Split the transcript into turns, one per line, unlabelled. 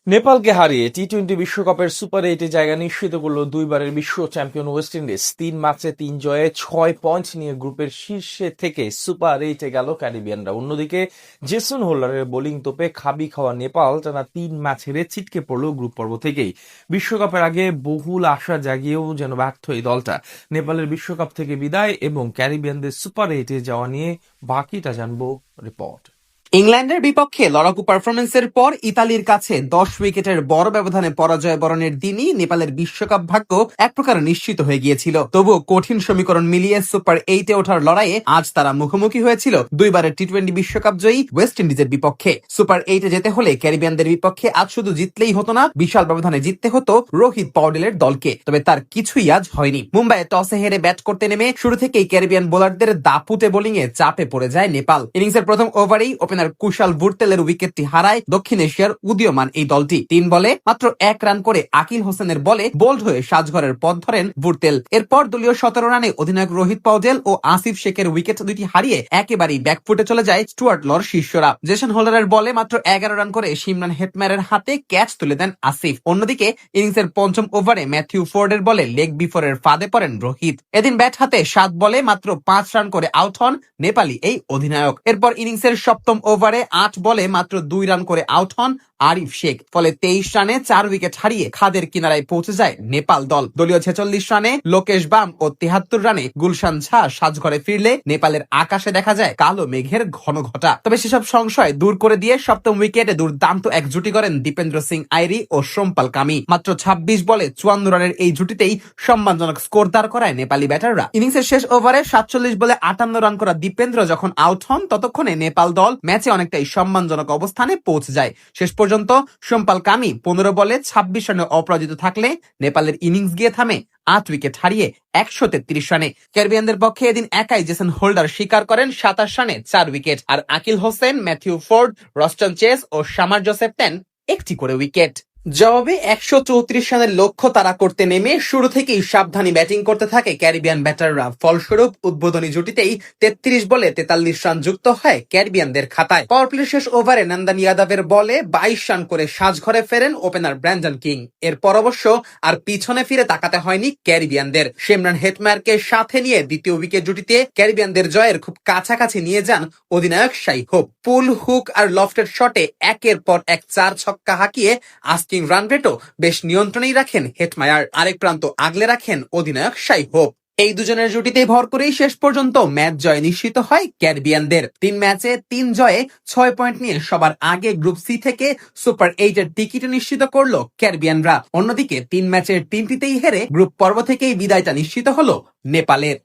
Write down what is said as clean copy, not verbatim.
নেপালকে হারিয়ে টি-টোয়েন্টি বিশ্বকাপের সুপার এইটে জায়গা নিশ্চিত করল দুইবারের বিশ্ব চ্যাম্পিয়ন ওয়েস্ট ইন্ডিজ। ৩ ম্যাচে ৩ জয়ে ৬ পয়েন্ট নিয়ে গ্রুপের শীর্ষে থেকে সুপার এইটে গেল ক্যারিবিয়ানরা। অন্যদিকে জেসন হোল্ডারের বোলিং তোপে খাবি খাওয়া নেপাল টানা ৩ ম্যাচ হেরে ছিটকে পড়ল গ্রুপ পর্ব থেকেই। বিশ্বকাপের আগে বহুল আশা জাগিয়েও যেন ব্যর্থ এই দলটা। নেপালের বিশ্বকাপ থেকে বিদায় এবং ক্যারিবিয়ানদের সুপার এইটে যাওয়া নিয়ে বাকিটা জানবো রিপোর্ট।
ইংল্যান্ডের বিপক্ষে লড়াকু পারফরমেন্সের পর ইতালির কাছে ১০ উইকেটের বড় ব্যবধানে পরাজয় বরণের দিনই নেপালের বিশ্বকাপ ভাগ্য এক প্রকার নিশ্চিত হয়ে গিয়েছিল। তবুও কঠিন সমীকরণ মিলিয়ে সুপার এইটে ওঠার লড়াইয়ে আজ তারা মুখোমুখি হয়েছিল দুইবারের টি-টোয়েন্টি বিশ্বকাপ জয়ী ওয়েস্ট ইন্ডিজের বিপক্ষে। সুপার এইটে যেতে হলে ক্যারিবিয়ানদের বিপক্ষে আজ শুধু জিতলেই হতো না, বিশাল ব্যবধানে জিততে হতো রোহিত পাউডেলের দলকে। তবে তার কিছুই আজ হয়নি। মুম্বাইয়ে টসে হেরে ব্যাট করতে নেমে শুরু থেকেই ক্যারিবিয়ান বোলারদের দাপুটে বোলিংয়ে চাপে পড়ে যায় নেপাল। ইনিংসের প্রথম ওভারেই ওপেনার কুশাল ভুরতেলের উইকেটটি হারায় দক্ষিণ এশিয়ার উদীয়মান এই দলটি। ৩ বলে মাত্র ১ রান করে আকিল হোসেনের বলে বোল্ড হয়ে সাজঘরের পথ ধরেন ভুরতেল। এরপর দলীয় ১৭ রানে অধিনায়ক রোহিত পাউডেল ও আসিফ শেখের উইকেট দুইটি হারিয়ে একেবারেই ব্যাকফুটে চলে যায় স্টুয়ার্ট লর শিষ্যরা। জেসন হোল্ডারের বলে মাত্র ১১ রান করে সিমরান হেটমায়ারের হাতে ক্যাচ তুলে দেন আসিফ। অন্যদিকে ইনিংসের পঞ্চম ওভারে ম্যাথিউ ফোর্ডের বলে লেগ বিফোরের ফাঁদে পড়েন রোহিত। এদিন ব্যাট হাতে ৭ বলে মাত্র ৫ রান করে আউট হন নেপালি এই অধিনায়ক। এরপর ইনিংসের সপ্তম ওভারে ৮ বলে মাত্র ২ রান করে আউট হন আরিফ শেখ। ফলে ২৩ রানে ৪ উইকেট হারিয়ে খাদের কিনারায় পৌঁছে যায় নেপাল দল। দলীয় ৪৬ রানে লোকেশ বাম ও ৭৩ রানে গুলশান ঝা সাজঘরে ফিরলে নেপালের আকাশে দেখা যায় কালো মেঘের ঘন ঘটা। তবে সেসব সংশয় দূর করে দিয়ে সপ্তম উইকেটে দুর্দান্ত এক জুটি করেন দীপেন্দ্র সিং আইরি ও সোমপাল কামি। মাত্র ২৬ বলে ৫৪ রানের এই জুটিতেই সম্মানজনক স্কোর দাঁড় করায় নেপালি ব্যাটাররা। ইনিংসের শেষ ওভারে ৪৭ বলে ৫৮ রান করা দীপেন্দ্র যখন আউট হন ততক্ষণে নেপাল দল ম্যাচে অনেকটাই সম্মানজনক অবস্থানে পৌঁছে যায়। শেষ পর্যন্ত সোমপাল কামি ১৫ বলে ২৬ রানে অপরাজিত থাকলে নেপালের ইনিংস গিয়ে থামে ৮ উইকেট হারিয়ে ১৩৩ রানে। ক্যারিবিয়ানদের পক্ষে এদিন একাই জেসন হোল্ডার শিকার করেন ২৭ রানে ৪ উইকেট, আর Akeal Hosein, Matthew Forde, Roston Chase ও শামার জোসেফ নেন একটি করে উইকেট। জবাবে ১৩৪ রানের লক্ষ্য তারা করতে নেমে শুরু থেকেই সাবধানী ব্যাটিং করতে থাকে ক্যারিবিয়ান ব্যাটাররা। ফলস্বরূপ উদ্বোধনী জুটিতেই ৩৩ বলে ৪৩ রান যুক্ত হয় ক্যারিবিয়ানদের খাতায়। পাওয়ার প্লের শেষ ওভারে নন্দন যাদবের বলে ২২ রান করে সাজঘরে ফেরেন ওপেনার ব্র্যান্ডন কিং। এরপর অবশ্য আর পিছনে ফিরে তাকাতে হয়নি ক্যারিবিয়ানদের। সিমরান হেটমায়ারকে সাথে নিয়ে দ্বিতীয় উইকেট জুটিতে ক্যারিবিয়ানদের জয়ের খুব কাছাকাছি নিয়ে যান অধিনায়ক শাই হোপ। পুল, হুক আর লফটেড শটে একের পর এক ৪ ছক্কা হাঁকিয়ে আস্কিং রান রেটও বেশ নিয়ন্ত্রণেই রাখেন হেটমায়ার। আরেক প্রান্ত আগলে রাখেন অধিনায়ক শাই হোপ। এই দুজনের জুটিতে ভর করেই শেষ পর্যন্ত ম্যাচ জয় নিশ্চিত হয় ক্যারিবিয়ানদের। ৩ ম্যাচে ৩ জয়ে ৬ পয়েন্ট নিয়ে সবার আগে গ্রুপ সি থেকে সুপার এইটের টিকিট নিশ্চিত করলো ক্যারিবিয়ানরা। অন্যদিকে ৩ ম্যাচের ৩টিতেই হেরে গ্রুপ পর্ব থেকেই বিদায়টা নিশ্চিত হলো নেপালের।